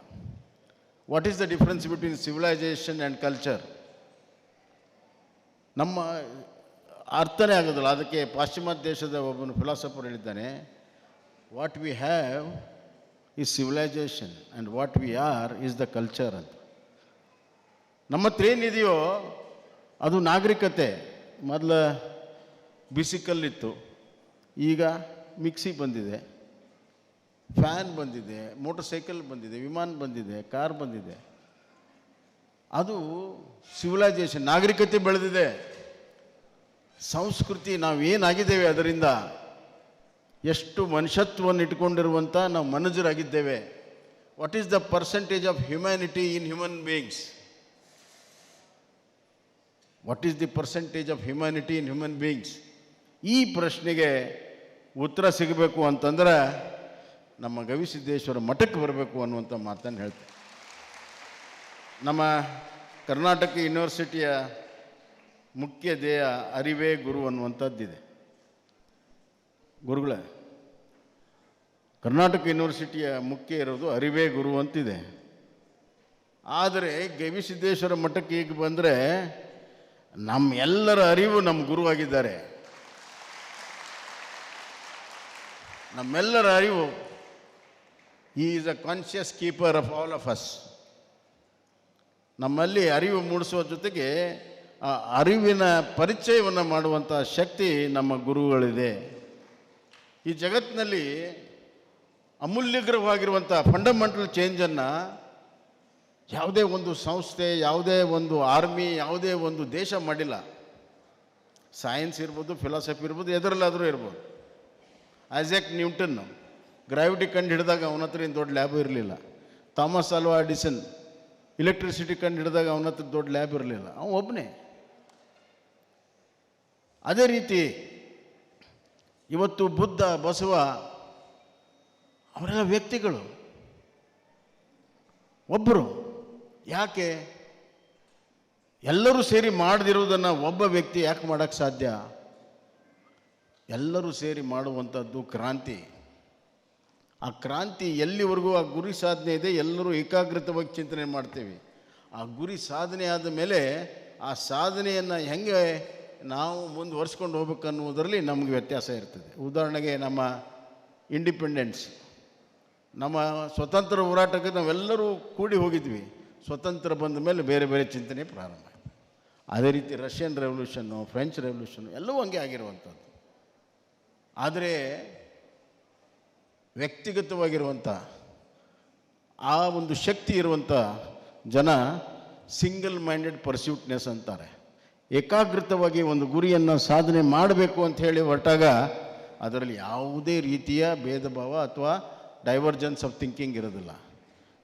What is the difference between civilisation and culture? ನಮ್ಮ ಅರ್ಥನೇ ಆಗೋದಿಲ್ಲ. ಅದಕ್ಕೆ ಪಾಶ್ಚಿಮಾತ್ಯ ದೇಶದ ಒಬ್ಬನು ಫಿಲಾಸಫರ್ ಹೇಳಿದ್ದಾನೆ, what we have is civilisation and what we are is the culture ಅಂತ. ನಮ್ಮ ಹತ್ರ ಏನಿದೆಯೋ ಅದು ನಾಗರಿಕತೆ. ಮೊದಲು ಬಿಸಿಕಲ್ಲಿತ್ತು, ಈಗ ಮಿಕ್ಸಿ ಬಂದಿದೆ, ಫ್ಯಾನ್ ಬಂದಿದೆ, ಮೋಟರ್ ಸೈಕಲ್ ಬಂದಿದೆ, ವಿಮಾನ ಬಂದಿದೆ, ಕಾರ್ ಬಂದಿದೆ. ಅದು ಸಿವಿಲೈಸೇಷನ್, ನಾಗರಿಕತೆ ಬೆಳೆದಿದೆ. ಸಂಸ್ಕೃತಿ, ನಾವೇನಾಗಿದ್ದೇವೆ, ಅದರಿಂದ ಎಷ್ಟು ಮನುಷ್ಯತ್ವವನ್ನು ಇಟ್ಕೊಂಡಿರುವಂಥ ನಾವು ಮನುಜರಾಗಿದ್ದೇವೆ. What is the percentage of humanity in human beings? What is the percentage of humanity in human beings? ಈ ಪ್ರಶ್ನೆಗೆ ಉತ್ತರ ಸಿಗಬೇಕು ಅಂತಂದ್ರೆ ನಮ್ಮ ಗವಿಸಿದ್ದೇಶ್ವರ ಮಠಕ್ಕೆ ಬರಬೇಕು ಅನ್ನುವಂಥ ಮಾತನ್ನು ಹೇಳ್ತೇನೆ. ನಮ್ಮ ಕರ್ನಾಟಕ ಯೂನಿವರ್ಸಿಟಿಯ ಮುಖ್ಯ ಧ್ಯೇಯ ಅರಿವೇ ಗುರು ಅನ್ನುವಂಥದ್ದಿದೆ. ಗುರುಗಳೇ, ಕರ್ನಾಟಕ ಯೂನಿವರ್ಸಿಟಿಯ ಮುಖ್ಯ ಇರೋದು ಅರಿವೇ ಗುರು ಅಂತಿದೆ. ಆದರೆ ಗವಿಸಿದ್ದೇಶ್ವರ ಮಠಕ್ಕೆ ಈಗ ಬಂದರೆ ನಮ್ಮೆಲ್ಲರ ಅರಿವು ನಮ್ಮ ಗುರುವಾಗಿದ್ದಾರೆ. ನಮ್ಮೆಲ್ಲರ ಅರಿವು, he is a conscious keeper of all of us. ನಮ್ಮಲ್ಲಿ ಅರಿವು ಮೂಡಿಸುವ ಜೊತೆಗೆ ಆ ಅರಿವಿನ ಪರಿಚಯವನ್ನು ಮಾಡುವಂಥ ಶಕ್ತಿ ನಮ್ಮ ಗುರುಗಳಿದೆ. ಈ ಜಗತ್ತಿನಲ್ಲಿ ಅಮೂಲ್ಯಗ್ರವಾಗಿರುವಂಥ ಫಂಡಮೆಂಟಲ್ ಚೇಂಜನ್ನು ಯಾವುದೇ ಒಂದು ಸಂಸ್ಥೆ, ಯಾವುದೇ ಒಂದು ಆರ್ಮಿ, ಯಾವುದೇ ಒಂದು ದೇಶ ಮಾಡಿಲ್ಲ. ಸೈನ್ಸ್ ಇರ್ಬೋದು, ಫಿಲಾಸಫಿ ಇರ್ಬೋದು, ಎದರಲ್ಲಾದರೂ ಇರ್ಬೋದು. ಐಸಾಕ್ ನ್ಯೂಟನ್ ಗ್ರಾವಿಟಿ ಕಂಡು ಹಿಡಿದಾಗ ಅವನ ಹತ್ರ ಏನು ದೊಡ್ಡ ಲ್ಯಾಬ್ ಇರಲಿಲ್ಲ. ಥಾಮಸ್ ಆಲ್ವಾ ಎಡಿಸನ್ ಇಲೆಕ್ಟ್ರಿಸಿಟಿ ಕಂಡು ಹಿಡಿದಾಗ ಅವನ ಹತ್ರ ದೊಡ್ಡ ಲ್ಯಾಬ್ ಇರಲಿಲ್ಲ, ಅವನು ಒಬ್ಬನೇ. ಅದೇ ರೀತಿ ಇವತ್ತು ಬುದ್ಧ, ಬಸವ ಅವರೆಲ್ಲ ವ್ಯಕ್ತಿಗಳು, ಒಬ್ಬರು. ಯಾಕೆ ಎಲ್ಲರೂ ಸೇರಿ ಮಾಡದಿರುವುದನ್ನು ಒಬ್ಬ ವ್ಯಕ್ತಿ ಯಾಕೆ ಮಾಡೋಕ್ಕೆ ಸಾಧ್ಯ? ಎಲ್ಲರೂ ಸೇರಿ ಮಾಡುವಂಥದ್ದು ಕ್ರಾಂತಿ. ಆ ಕ್ರಾಂತಿ ಎಲ್ಲಿವರೆಗೂ ಆ ಗುರಿ ಸಾಧನೆ ಇದೆ, ಎಲ್ಲರೂ ಏಕಾಗ್ರತವಾಗಿ ಚಿಂತನೆ ಮಾಡ್ತೇವೆ. ಆ ಗುರಿ ಸಾಧನೆ ಆದ ಮೇಲೆ ಆ ಸಾಧನೆಯನ್ನು ಹೆಂಗೆ ನಾವು ಮುಂದುವರ್ಸ್ಕೊಂಡು ಹೋಗ್ಬೇಕು ಅನ್ನೋದರಲ್ಲಿ ನಮಗೆ ವ್ಯತ್ಯಾಸ ಇರ್ತದೆ. ಉದಾಹರಣೆಗೆ ನಮ್ಮ ಇಂಡಿಪೆಂಡೆನ್ಸ್, ನಮ್ಮ ಸ್ವತಂತ್ರ ಹೋರಾಟಕ್ಕೆ ನಾವೆಲ್ಲರೂ ಕೂಡಿ ಹೋಗಿದ್ವಿ. ಸ್ವತಂತ್ರ ಬಂದ ಮೇಲೆ ಬೇರೆ ಬೇರೆ ಚಿಂತನೆ ಪ್ರಾರಂಭ ಆಯಿತು. ಅದೇ ರೀತಿ ರಷ್ಯನ್ ರೆವಲ್ಯೂಷನ್ನು, ಫ್ರೆಂಚ್ ರೆವಲ್ಯೂಷನ್ನು ಎಲ್ಲವೂ ಹಂಗೆ ಆಗಿರುವಂಥದ್ದು. ಆದರೆ ವ್ಯಕ್ತಿಗತವಾಗಿರುವಂಥ ಆ ಒಂದು ಶಕ್ತಿ ಇರುವಂಥ ಜನ ಸಿಂಗಲ್ ಮೈಂಡೆಡ್ ಪರ್ಸ್ಯೂಟ್ನೆಸ್ ಅಂತಾರೆ. ಏಕಾಗ್ರತವಾಗಿ ಒಂದು ಗುರಿಯನ್ನು ಸಾಧನೆ ಮಾಡಬೇಕು ಅಂತ ಹೇಳಿ ಹೊರಟಾಗ ಅದರಲ್ಲಿ ಯಾವುದೇ ರೀತಿಯ ಭೇದ ಭಾವ ಅಥವಾ ಡೈವರ್ಜೆನ್ಸ್ ಆಫ್ ಥಿಂಕಿಂಗ್ ಇರೋದಿಲ್ಲ.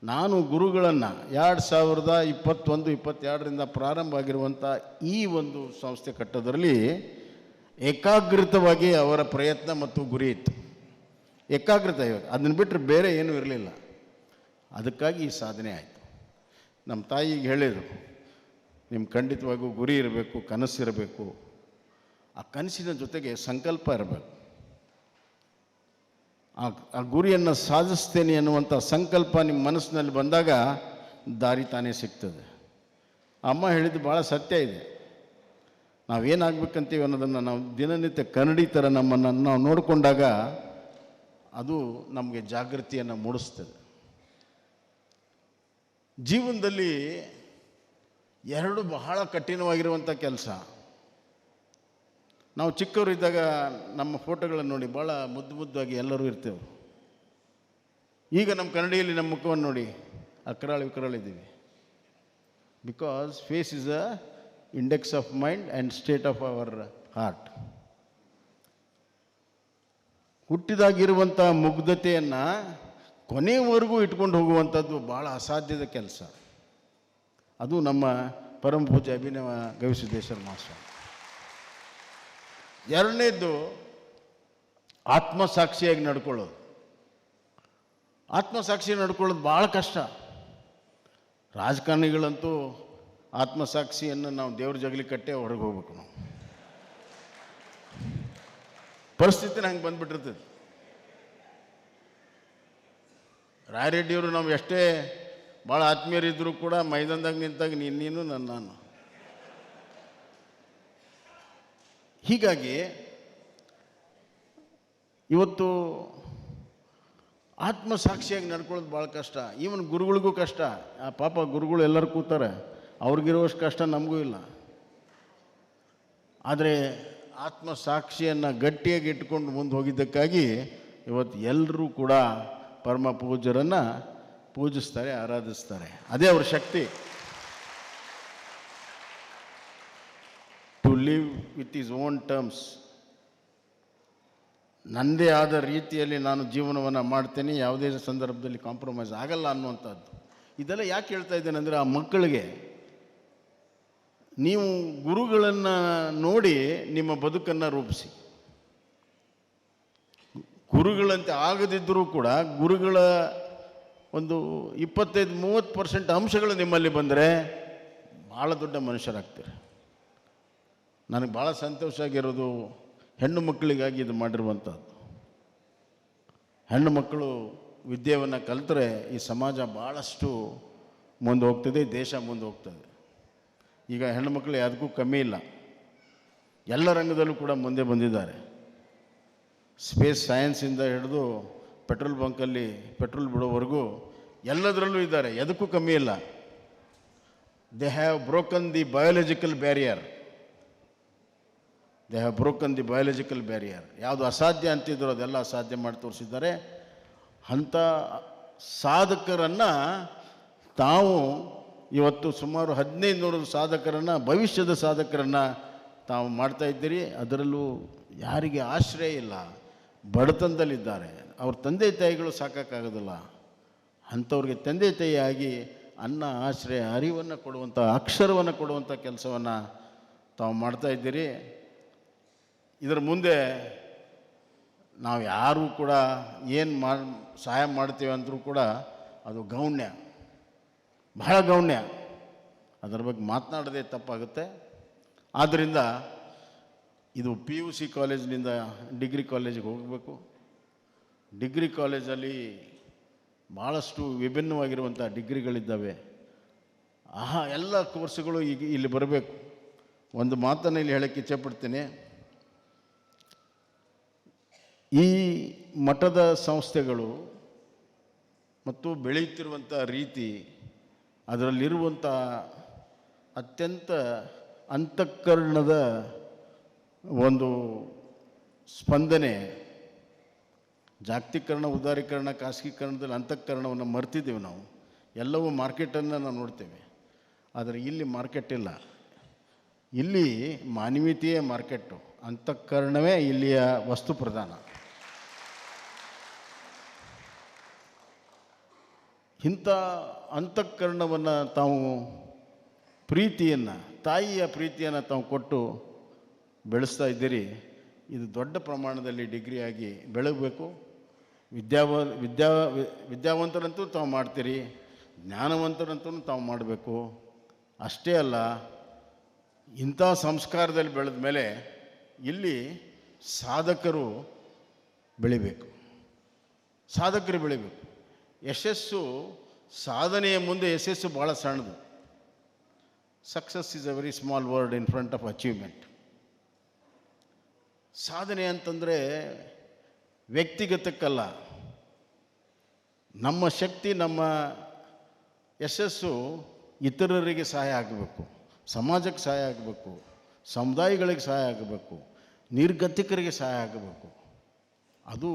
ನಾನು ಗುರುಗಳನ್ನು 2021-22ರಿಂದ ಪ್ರಾರಂಭ ಆಗಿರುವಂಥ ಈ ಒಂದು ಸಂಸ್ಥೆ ಕಟ್ಟೋದರಲ್ಲಿ ಏಕಾಗ್ರತವಾಗಿ ಅವರ ಪ್ರಯತ್ನ ಮತ್ತು ಗುರಿ ಇತ್ತು. ಏಕಾಗ್ರತೆ ಇವಾಗ ಅದನ್ನು ಬಿಟ್ಟರೆ ಬೇರೆ ಏನೂ ಇರಲಿಲ್ಲ. ಅದಕ್ಕಾಗಿ ಈ ಸಾಧನೆ ಆಯಿತು. ನಮ್ಮ ತಾಯಿಗೆ ಹೇಳಿದರು, ನಿಮ್ಮ ಖಂಡಿತವಾಗೂ ಗುರಿ ಇರಬೇಕು, ಕನಸಿರಬೇಕು. ಆ ಕನಸಿನ ಜೊತೆಗೆ ಸಂಕಲ್ಪ ಇರಬೇಕು. ಆ ಗುರಿಯನ್ನು ಸಾಧಿಸ್ತೇನೆ ಅನ್ನುವಂಥ ಸಂಕಲ್ಪ ನಿಮ್ಮ ಮನಸ್ಸಿನಲ್ಲಿ ಬಂದಾಗ ದಾರಿ ತಾನೇ ಸಿಗ್ತದೆ. ಅಮ್ಮ ಹೇಳಿದ್ದು ಭಾಳ ಸತ್ಯ ಇದೆ. ನಾವೇನಾಗಬೇಕಂತೀವಿ ಅನ್ನೋದನ್ನು ನಾವು ದಿನನಿತ್ಯ ಕನ್ನಡಿ ಥರ ನಮ್ಮನ್ನು ನಾವು ನೋಡಿಕೊಂಡಾಗ ಅದು ನಮಗೆ ಜಾಗೃತಿಯನ್ನು ಮೂಡಿಸ್ತದೆ. ಜೀವನದಲ್ಲಿ ಎರಡು ಬಹಳ ಕಠಿಣವಾಗಿರುವಂಥ ಕೆಲಸ. ನಾವು ಚಿಕ್ಕವರಿದ್ದಾಗ ನಮ್ಮ ಫೋಟೋಗಳನ್ನು ನೋಡಿ ಭಾಳ ಮುದ್ದು ಮುದ್ದಾಗಿ ಎಲ್ಲರೂ ಇರ್ತೇವೆ. ಈಗ ನಮ್ಮ ಕನ್ನಡಿಯಲ್ಲಿ ನಮ್ಮ ಮುಖವನ್ನು ನೋಡಿ ಅಕ್ರಾಳು ವಿಕ್ರಾಳಿದ್ದೀವಿ. Because face is a index of mind and state of our heart. ಹುಟ್ಟಿದಾಗಿರುವಂಥ ಮುಗ್ಧತೆಯನ್ನು ಕೊನೆಯವರೆಗೂ ಇಟ್ಕೊಂಡು ಹೋಗುವಂಥದ್ದು ಭಾಳ ಅಸಾಧ್ಯದ ಕೆಲಸ. ಅದು ನಮ್ಮ ಪರಮ ಪೂಜ್ಯ ಅಭಿನವ ಗವಿಸಿದ್ದೇಶ್ವರ ಮಾಸ್ಟರ್. ಎರಡನೇದ್ದು ಆತ್ಮಸಾಕ್ಷಿಯಾಗಿ ನಡ್ಕೊಳ್ಳೋದು. ಆತ್ಮಸಾಕ್ಷಿಯಾಗಿ ನಡ್ಕೊಳ್ಳೋದು ಭಾಳ ಕಷ್ಟ. ರಾಜಕಾರಣಿಗಳಂತೂ ಆತ್ಮಸಾಕ್ಷಿಯನ್ನು ನಾವು ದೇವ್ರ ಜಗಲಿ ಕಟ್ಟೆ ಹೊರಗೆ ಹೋಗ್ಬೇಕು. ನಾವು ಪರಿಸ್ಥಿತಿನ ಹಂಗೆ ಬಂದುಬಿಟ್ಟಿರ್ತದೆ. ರಾಯರೆಡ್ಡಿಯವರು ನಾವು ಎಷ್ಟೇ ಭಾಳ ಆತ್ಮೀಯರಿದ್ದರೂ ಕೂಡ ಮೈದಾನದಾಗ ನಿಂತಾಗ ನೀನು ನಾನು. ಹೀಗಾಗಿ ಇವತ್ತು ಆತ್ಮಸಾಕ್ಷಿಯಾಗಿ ನಡ್ಕೊಳ್ಳೋದು ಭಾಳ ಕಷ್ಟ. ಈವನ್ ಗುರುಗಳಿಗೂ ಕಷ್ಟ. ಆ ಪಾಪ ಗುರುಗಳು ಎಲ್ಲರೂ ಕೂತಾರೆ, ಅವ್ರಿಗಿರುವಷ್ಟು ಕಷ್ಟ ನಮಗೂ ಇಲ್ಲ. ಆದರೆ ಆತ್ಮಸಾಕ್ಷಿಯನ್ನು ಗಟ್ಟಿಯಾಗಿ ಇಟ್ಕೊಂಡು ಮುಂದೆ ಹೋಗಿದ್ದಕ್ಕಾಗಿ ಇವತ್ತು ಎಲ್ಲರೂ ಕೂಡ ಪರಮ ಪೂಜ್ಯರನ್ನು ಪೂಜಿಸ್ತಾರೆ, ಆರಾಧಿಸ್ತಾರೆ. ಅದೇ ಅವ್ರ ಶಕ್ತಿ. To live with is own terms. ನನ್ನದೇ ಆದ ರೀತಿಯಲ್ಲಿ ನಾನು ಜೀವನವನ್ನು ಮಾಡ್ತೇನೆ, ಯಾವುದೇ ಸಂದರ್ಭದಲ್ಲಿ ಕಾಂಪ್ರಮೈಸ್ ಆಗಲ್ಲ ಅನ್ನುವಂಥದ್ದು. ಇದೆಲ್ಲ ಯಾಕೆ ಹೇಳ್ತಾ ಇದ್ದೇನೆ ಅಂದರೆ, ಆ ಮಕ್ಕಳಿಗೆ ನೀವು ಗುರುಗಳನ್ನು ನೋಡಿ ನಿಮ್ಮ ಬದುಕನ್ನು ರೂಪಿಸಿ. ಗುರುಗಳಂತೆ ಆಗದಿದ್ದರೂ ಕೂಡ ಗುರುಗಳ ಒಂದು 25-30% ಅಂಶಗಳು ನಿಮ್ಮಲ್ಲಿ ಬಂದರೆ ಭಾಳ ದೊಡ್ಡ ಮನುಷ್ಯರಾಗ್ತೀರಿ. ನನಗೆ ಭಾಳ ಸಂತೋಷ ಆಗಿರೋದು ಹೆಣ್ಣು ಮಕ್ಕಳಿಗಾಗಿ ಇದು ಮಾಡಿರುವಂಥದ್ದು. ಹೆಣ್ಣು ಮಕ್ಕಳು ವಿದ್ಯೆಯನ್ನು ಕಲಿತರೆ ಈ ಸಮಾಜ ಭಾಳಷ್ಟು ಮುಂದೆ ಹೋಗ್ತದೆ, ದೇಶ ಮುಂದೆ ಹೋಗ್ತದೆ. ಈಗ ಹೆಣ್ಣು ಮಕ್ಕಳು ಯಾವುದಕ್ಕೂ ಕಮ್ಮಿ ಇಲ್ಲ. ಎಲ್ಲ ರಂಗದಲ್ಲೂ ಕೂಡ ಮುಂದೆ ಬಂದಿದ್ದಾರೆ. ಸ್ಪೇಸ್ ಸೈನ್ಸಿಂದ ಹಿಡಿದು ಪೆಟ್ರೋಲ್ ಬಂಕಲ್ಲಿ ಪೆಟ್ರೋಲ್ ಬಿಡೋವರೆಗೂ ಎಲ್ಲದರಲ್ಲೂ ಇದ್ದಾರೆ, ಎದಕ್ಕೂ ಕಮ್ಮಿ ಇಲ್ಲ. They have broken the biological barrier. ಯಾವುದು ಅಸಾಧ್ಯ ಅಂತಿದ್ರು ಅದೆಲ್ಲ ಅಸಾಧ್ಯ ಮಾಡಿ ತೋರಿಸಿದ್ದಾರೆ. ಅಂಥ ಸಾಧಕರನ್ನು ತಾವು ಇವತ್ತು ಸುಮಾರು 1500 ಸಾಧಕರನ್ನು, ಭವಿಷ್ಯದ ಸಾಧಕರನ್ನು ತಾವು ಮಾಡ್ತಾಯಿದ್ದೀರಿ. ಅದರಲ್ಲೂ ಯಾರಿಗೆ ಆಶ್ರಯ ಇಲ್ಲ, ಬಡತನದಲ್ಲಿದ್ದಾರೆ, ಅವ್ರ ತಂದೆ ತಾಯಿಗಳು ಸಾಕೋಕ್ಕಾಗೋದಿಲ್ಲ, ಅಂಥವ್ರಿಗೆ ತಂದೆ ತಾಯಿಯಾಗಿ ಅನ್ನ, ಆಶ್ರಯ, ಅರಿವನ್ನು ಕೊಡುವಂಥ, ಅಕ್ಷರವನ್ನು ಕೊಡುವಂಥ ಕೆಲಸವನ್ನು ತಾವು ಮಾಡ್ತಾಯಿದ್ದೀರಿ. ಇದರ ಮುಂದೆ ನಾವು ಯಾರೂ ಕೂಡ ಏನು ಸಹಾಯ ಮಾಡ್ತೀವಿ ಅಂದರೂ ಕೂಡ ಅದು ಗೌಣ್ಯ, ಬಹಳ ಗೌಣ್ಯ. ಅದರ ಬಗ್ಗೆ ಮಾತನಾಡೋದೇ ತಪ್ಪಾಗುತ್ತೆ. ಆದ್ದರಿಂದ ಇದು PUC ಕಾಲೇಜಿನಿಂದ ಡಿಗ್ರಿ ಕಾಲೇಜಿಗೆ ಹೋಗಬೇಕು. ಡಿಗ್ರಿ ಕಾಲೇಜಲ್ಲಿ ಭಾಳಷ್ಟು ವಿಭಿನ್ನವಾಗಿರುವಂಥ ಡಿಗ್ರಿಗಳಿದ್ದಾವೆ. ಎಲ್ಲ ಕೋರ್ಸುಗಳು ಈಗ ಇಲ್ಲಿ ಬರಬೇಕು. ಒಂದು ಮಾತನ್ನು ಇಲ್ಲಿ ಹೇಳೋಕ್ಕೆ ಇಚ್ಛೆಪಡ್ತೀನಿ. ಈ ಮಠದ ಸಂಸ್ಥೆಗಳು ಮತ್ತು ಬೆಳೆಯುತ್ತಿರುವಂಥ ರೀತಿ, ಅದರಲ್ಲಿರುವಂಥ ಅತ್ಯಂತ ಅಂತಃಕರಣದ ಒಂದು ಸ್ಪಂದನೆ, ಜಾಗತೀಕರಣ, ಉದಾರೀಕರಣ, ಖಾಸಗೀಕರಣದಲ್ಲಿ ಅಂತಃಕರಣವನ್ನು ಮರ್ತಿದ್ದೀವಿ ನಾವು. ಎಲ್ಲವೂ ಮಾರ್ಕೆಟನ್ನು ನಾವು ನೋಡ್ತೇವೆ, ಆದರೆ ಇಲ್ಲಿ ಮಾರ್ಕೆಟ್ ಇಲ್ಲ. ಇಲ್ಲಿ ಮಾನವೀಯತೆಯೇ ಮಾರ್ಕೆಟು, ಅಂತಃಕರಣವೇ ಇಲ್ಲಿಯ ವಸ್ತು ಪ್ರಧಾನ. ಇಂಥ ಅಂತಃಕರಣವನ್ನು ತಾವು ಪ್ರೀತಿಯನ್ನು, ತಾಯಿಯ ಪ್ರೀತಿಯನ್ನು ತಾವು ಕೊಟ್ಟು ಬೆಳೆಸ್ತಾ ಇದ್ದೀರಿ. ಇದು ದೊಡ್ಡ ಪ್ರಮಾಣದಲ್ಲಿ ಡಿಗ್ರಿಯಾಗಿ ಬೆಳಗಬೇಕು. ವಿದ್ಯಾವಂತರಂತೂ ತಾವು ಮಾಡ್ತೀರಿ, ಜ್ಞಾನವಂತರಂತೂ ತಾವು ಮಾಡಬೇಕು. ಅಷ್ಟೇ ಅಲ್ಲ, ಇಂಥ ಸಂಸ್ಕಾರದಲ್ಲಿ ಬೆಳೆದ ಮೇಲೆ ಇಲ್ಲಿ ಸಾಧಕರು ಬೆಳಿಬೇಕು. ಯಶಸ್ಸು, ಸಾಧನೆಯ ಮುಂದೆ ಯಶಸ್ಸು ಭಾಳ ಸಣ್ಣದು. Success is a very small word in front of achievement. ಸಾಧನೆ ಅಂತಂದರೆ ವ್ಯಕ್ತಿಗತಕ್ಕಲ್ಲ, ನಮ್ಮ ಶಕ್ತಿ, ನಮ್ಮ ಯಶಸ್ಸು ಇತರರಿಗೆ ಸಹಾಯ ಆಗಬೇಕು, ಸಮಾಜಕ್ಕೆ ಸಹಾಯ ಆಗಬೇಕು, ಸಮುದಾಯಗಳಿಗೆ ಸಹಾಯ ಆಗಬೇಕು, ನಿರ್ಗತಿಕರಿಗೆ ಸಹಾಯ ಆಗಬೇಕು. ಅದು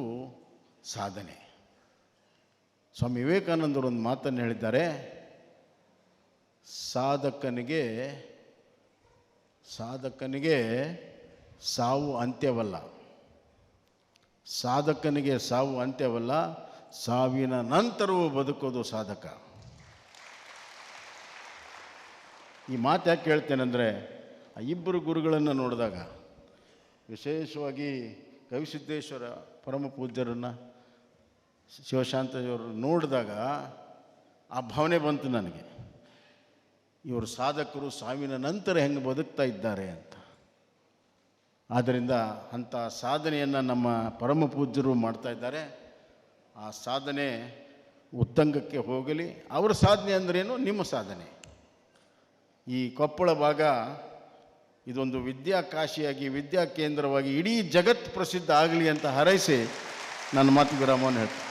ಸಾಧನೆ. ಸ್ವಾಮಿ ವಿವೇಕಾನಂದರು ಒಂದು ಮಾತನ್ನು ಹೇಳಿದ್ದಾರೆ, ಸಾಧಕನಿಗೆ ಸಾವು ಅಂತ್ಯವಲ್ಲ, ಸಾವಿನ ನಂತರವೂ ಬದುಕೋದು ಸಾಧಕ. ಈ ಮಾತು ಯಾಕೆ ಹೇಳ್ತೇನೆಂದರೆ, ಆ ಇಬ್ಬರು ಗುರುಗಳನ್ನು ನೋಡಿದಾಗ, ವಿಶೇಷವಾಗಿ ಕವಿಸಿದ್ದೇಶ್ವರ ಪರಮ ಪೂಜ್ಯರನ್ನು, ಶಿವಶಾಂತಜಿಯವರು ನೋಡಿದಾಗ ಆ ಭಾವನೆ ಬಂತು ನನಗೆ. ಇವರು ಸಾಧಕರು ಸಾವಿನ ನಂತರ ಹೆಂಗೆ ಬದುಕ್ತಾ ಇದ್ದಾರೆ ಅಂತ. ಆದ್ದರಿಂದ ಅಂಥ ಸಾಧನೆಯನ್ನು ನಮ್ಮ ಪರಮ ಪೂಜ್ಯರು ಮಾಡ್ತಾ ಇದ್ದಾರೆ. ಆ ಸಾಧನೆ ಉತ್ತುಂಗಕ್ಕೆ ಹೋಗಲಿ. ಅವರ ಸಾಧನೆ ಅಂದ್ರೇನು? ನಿಮ್ಮ ಸಾಧನೆ. ಈ ಕೊಪ್ಪಳ ಭಾಗ ಇದೊಂದು ವಿದ್ಯಾಕಾಶಿಯಾಗಿ, ವಿದ್ಯಾ ಕೇಂದ್ರವಾಗಿ ಇಡೀ ಜಗತ್ತು ಪ್ರಸಿದ್ಧ ಆಗಲಿ ಅಂತ ಹಾರೈಸಿ ನನ್ನ ಮಾತು ವಿರಾಮವನ್ನು ಹೇಳ್ತೀನಿ.